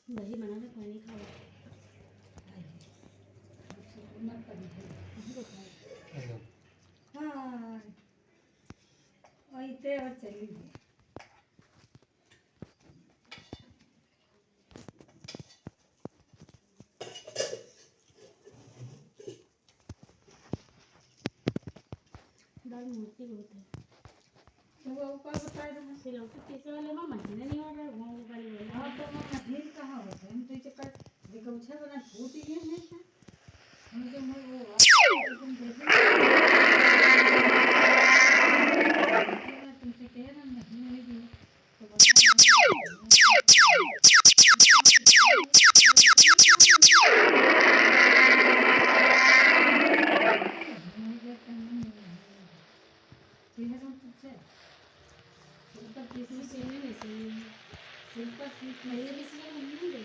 भाजी बनाना पानी खाओ हाँ वही और चली गई दाल मोटी बहुत है वो ऊपर बताए दो फिर लोग कैसे वाले मां महीने नहीं हो रहा वो वाली वाली हाँ तो मैं ढील कहाँ होते हैं तो चक्कर देखो उछल बना फूट गया नहीं था मुझे वो तुम देखो मैं तुमसे कह रहा नहीं दी तो सिंपल सीख मेरे भी इसलिए नहीं गई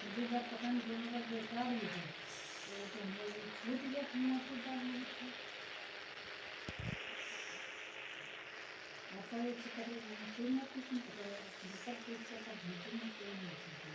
मुझे बात पता नहीं दोनों का बेकार हो गया तो छूट गया तुम आपको डाल ऐसा एक करें कोई ना कुछ नहीं पता सब कुछ का भूख में कोई नहीं सकता